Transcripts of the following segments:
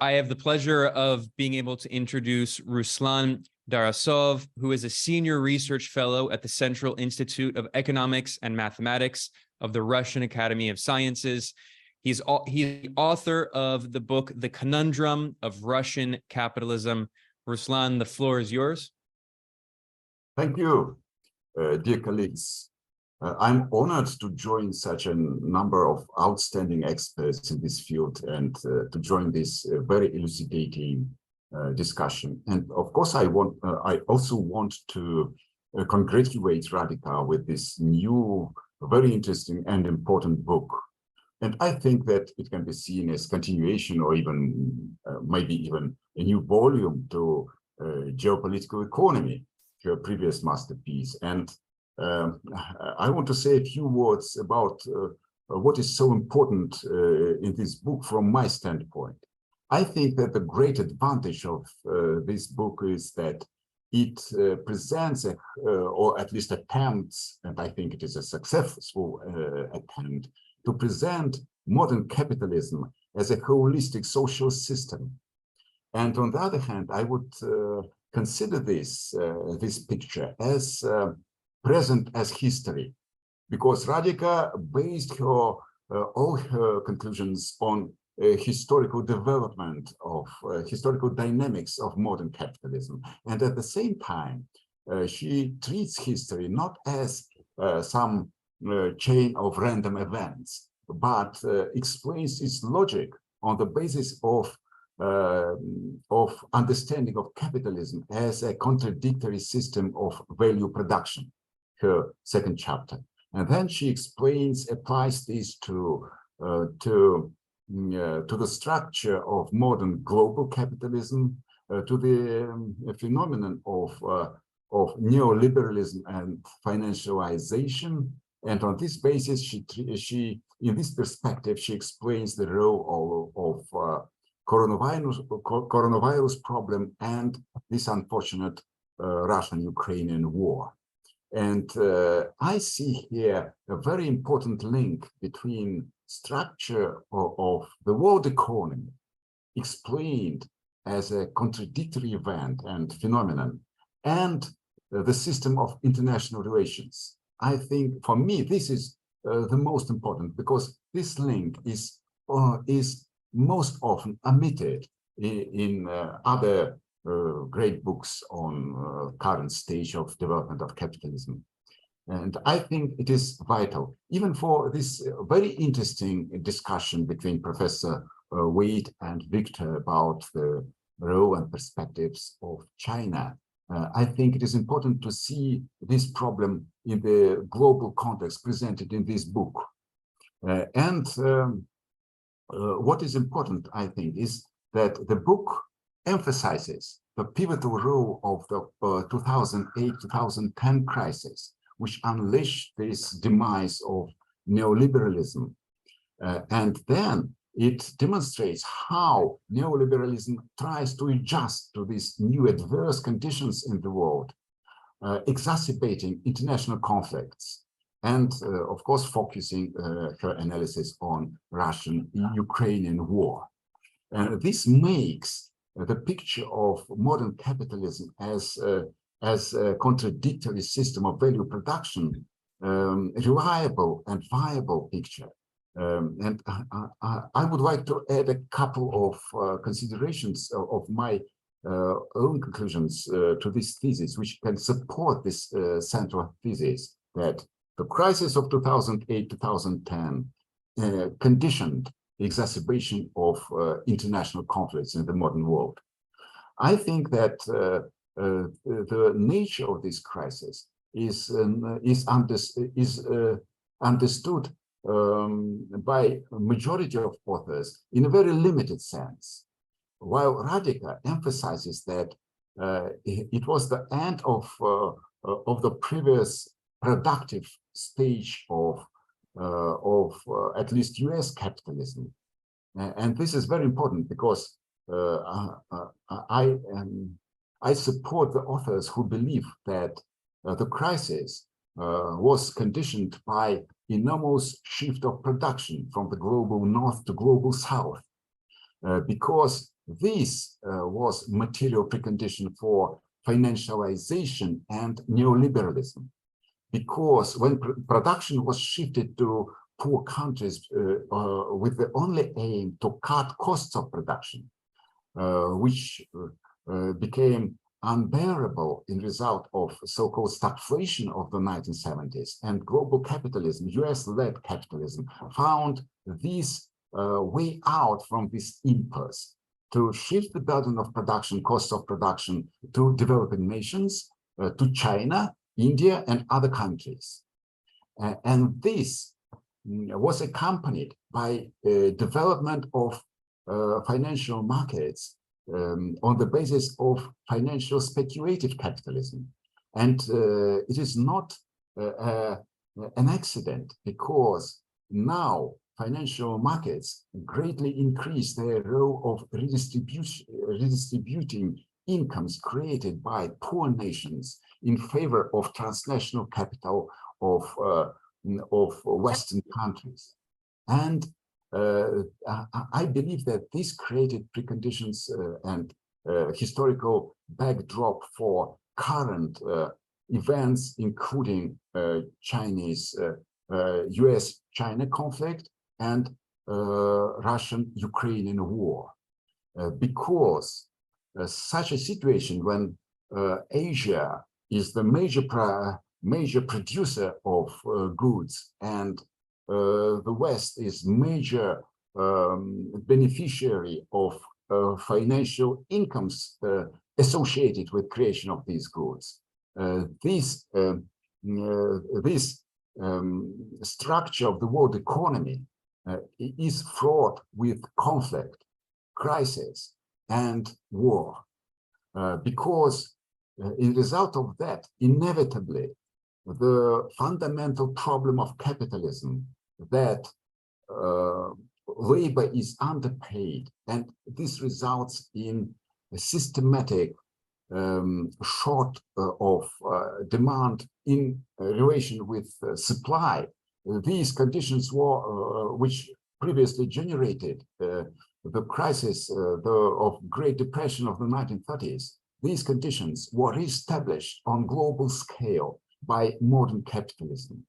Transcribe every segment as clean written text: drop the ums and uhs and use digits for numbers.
I have the pleasure of being able to introduce Ruslan Dzarasov, who is a senior research fellow at the Central Institute of Economics and Mathematics of the Russian Academy of Sciences. He's the author of the book, The Conundrum of Russian Capitalism. Ruslan, the floor is yours. Thank you, dear colleagues. I'm honored to join such a number of outstanding experts in this field and to join this very elucidating discussion. And of course, I also want to congratulate Radhika with this new, very interesting and important book. And I think that it can be seen as continuation or even maybe even a new volume to Geopolitical Economy, her previous masterpiece. And I want to say a few words about what is so important in this book from my standpoint. I think that the great advantage of this book is that it presents, or at least attempts, and I think it is a successful attempt, to present modern capitalism as a holistic social system. And on the other hand, I would consider this picture as present as history, because Radhika based all her conclusions on historical development of historical dynamics of modern capitalism. And at the same time, she treats history not as some chain of random events, but explains its logic on the basis of understanding of capitalism as a contradictory system of value production, her second chapter. And then she applies this to the structure of modern global capitalism, to the phenomenon of neoliberalism and financialization. And on this basis, in this perspective, she explains the role of coronavirus problem and this unfortunate Russian-Ukrainian war. And I see here a very important link between structure of the world economy explained as a contradictory event and phenomenon and the system of international relations. I think for me, this is the most important, because this link is most often omitted in other great books on current stage of development of capitalism. And I think it is vital, even for this very interesting discussion between Professor Wade and Victor about the role and perspectives of China. I think it is important to see this problem in the global context presented in this book. What is important, I think, is that the book emphasizes the pivotal role of the 2008-2010 crisis, which unleashed this demise of neoliberalism. And then it demonstrates how neoliberalism tries to adjust to these new adverse conditions in the world, exacerbating international conflicts, and of course, focusing her analysis on Russian-Ukrainian war. And this makes the picture of modern capitalism as a contradictory system of value production reliable and viable picture. And I would like to add a couple of considerations of my own conclusions to this thesis, which can support this central thesis that the crisis of 2008-2010 conditioned the exacerbation of international conflicts in the modern world. I think that the nature of this crisis is understood by a majority of authors in a very limited sense, while Radhika emphasizes that it was the end of the previous productive stage of at least US capitalism. And this is very important because I support the authors who believe that the crisis was conditioned by enormous shift of production from the global north to global south, because This was material precondition for financialization and neoliberalism, because when production was shifted to poor countries with the only aim to cut costs of production, which became unbearable in result of so-called stagflation of the 1970s, and global capitalism, US-led capitalism, found this way out from this impasse to shift the burden of production, costs of production, to developing nations, to China, India, and other countries. And this was accompanied by development of financial markets on the basis of financial speculative capitalism. And it is not an accident, because now financial markets greatly increase their role of redistributing incomes created by poor nations in favor of transnational capital of Western countries. And I believe that this created preconditions and historical backdrop for current events, including US-China conflict and Russian-Ukrainian war, because such a situation when Asia is the major producer of goods and the West is major beneficiary of financial incomes associated with creation of these goods. This structure of the world economy is fraught with conflict, crisis, and war, because in result of that, inevitably, the fundamental problem of capitalism, that labor is underpaid, and this results in a systematic short of demand in relation with supply. These conditions were which previously generated the crisis of Great Depression of the 1930s. These conditions were reestablished on global scale by modern capitalism.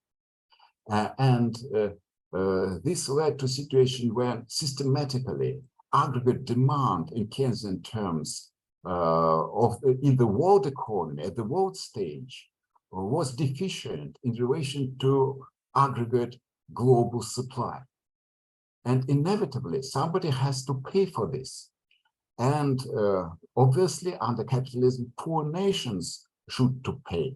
This led to a situation where systematically aggregate demand in Keynesian terms in the world economy, at the world stage, was deficient in relation to aggregate global supply. And inevitably, somebody has to pay for this. And obviously, under capitalism, poor nations should to pay.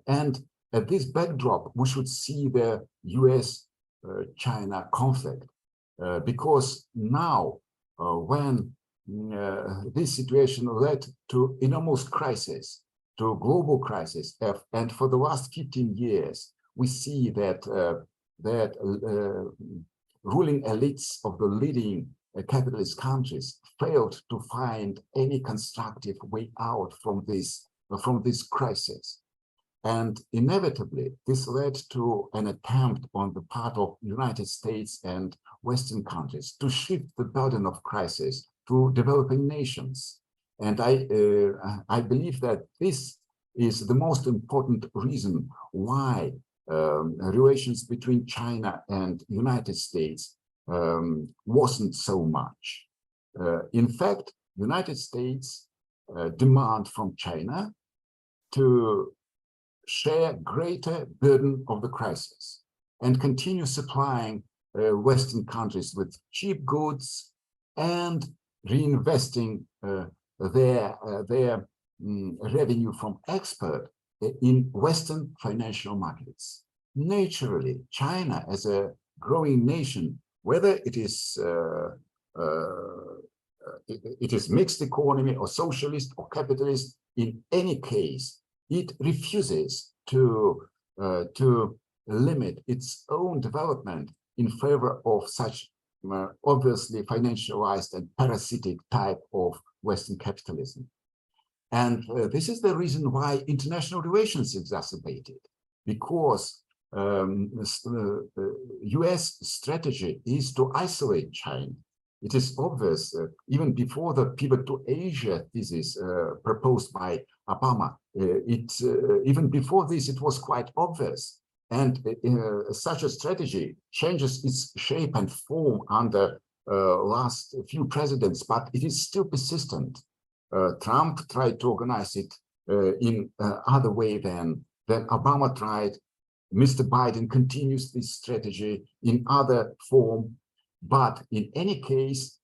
And at this backdrop, we should see the US-China conflict, because now, when this situation led to enormous crisis, to global crisis, and for the last 15 years, we see that ruling elites of the leading capitalist countries failed to find any constructive way out from this crisis. And inevitably, this led to an attempt on the part of United States and Western countries to shift the burden of crisis to developing nations. And I believe that this is the most important reason why relations between China and United States wasn't so much. In fact, United States demand from China to share greater burden of the crisis and continue supplying Western countries with cheap goods and reinvesting their revenue from export in Western financial markets. Naturally, China, as a growing nation, whether it is mixed economy or socialist or capitalist, in any case, it refuses to limit its own development in favor of such obviously financialized and parasitic type of Western capitalism. And this is the reason why international relations exacerbated, because US strategy is to isolate China, it is obvious, even before the pivot to Asia thesis proposed by Obama, even before this, it was quite obvious. And such a strategy changes its shape and form under last few presidents, but it is still persistent. Trump tried to organize it in other way than Obama tried. Mr. Biden continues this strategy in other form, but in any case,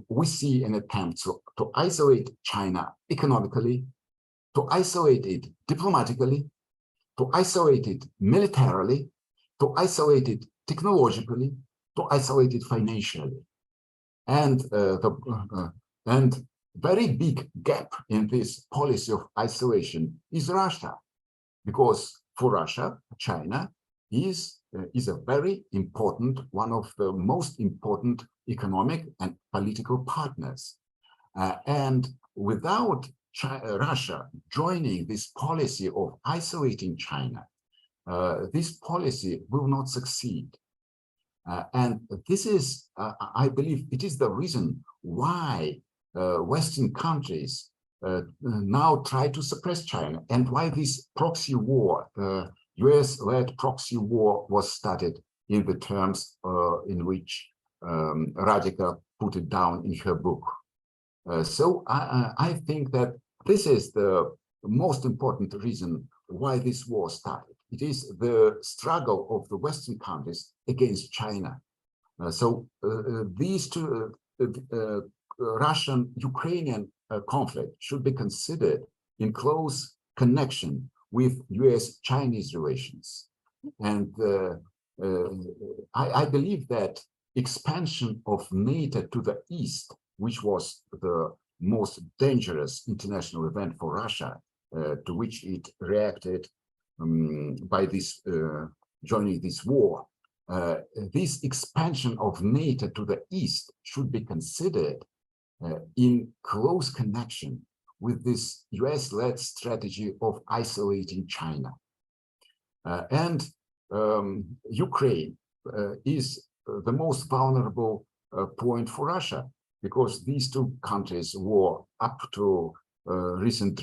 we see an attempt to isolate China economically, to isolate it diplomatically, to isolate it militarily, to isolate it technologically, to isolate it financially. And and very big gap in this policy of isolation is Russia, because for Russia, China is a very important, one of the most important economic and political partners. And without Russia joining this policy of isolating China, this policy will not succeed. And this is, I believe, it is the reason why Western countries now try to suppress China, and why this proxy war, US-led proxy war, was started in the terms in which Radhika put it down in her book. So I think that this is the most important reason why this war started. It is the struggle of the Western countries against China. So these two, Russian-Ukrainian conflict should be considered in close connection with US-Chinese relations. And I believe that expansion of NATO to the east, which was the most dangerous international event for Russia, to which it reacted by this joining this war, this expansion of NATO to the east should be considered in close connection with this US-led strategy of isolating China. And Ukraine is the most vulnerable point for Russia, because these two countries were, up to recent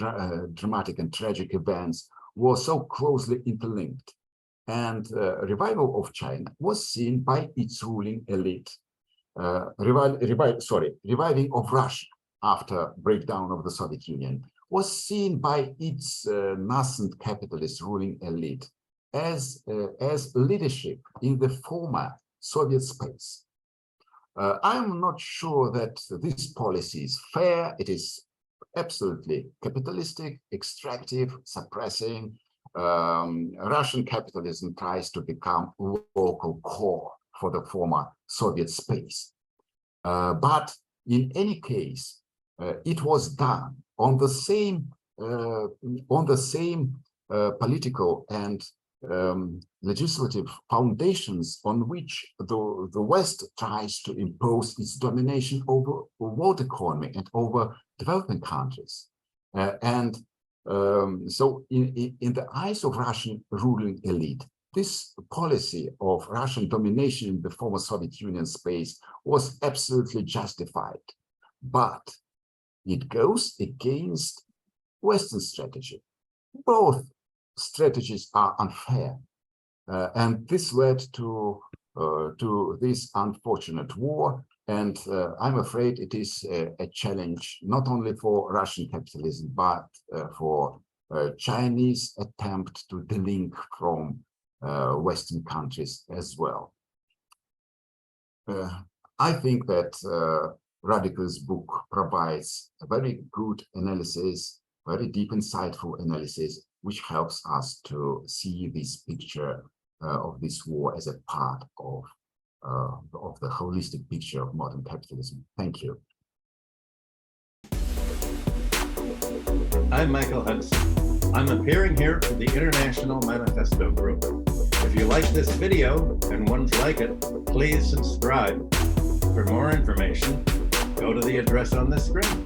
dramatic and tragic events, were so closely interlinked. And revival of China was seen by its ruling elite. Reviving of Russia after breakdown of the Soviet Union was seen by its nascent capitalist ruling elite as leadership in the former Soviet space. I'm not sure that this policy is fair. It is absolutely capitalistic, extractive, suppressing. Russian capitalism tries to become local core for the former Soviet space. But in any case, it was done on the same political and legislative foundations on which the West tries to impose its domination over the world economy and over developing countries. So in the eyes of Russian ruling elite, this policy of Russian domination in the former Soviet Union space was absolutely justified, but it goes against Western strategy. Both strategies are unfair, and this led to this unfortunate war. And I'm afraid it is a challenge not only for Russian capitalism, but for Chinese attempt to delink from Western countries as well. I think that Radhika's book provides a very good analysis, very deep, insightful analysis, which helps us to see this picture of this war as a part of the holistic picture of modern capitalism. Thank you. I'm Michael Hudson. I'm appearing here for the International Manifesto Group. If you like this video and ones like it, please subscribe. For more information, go to the address on the screen.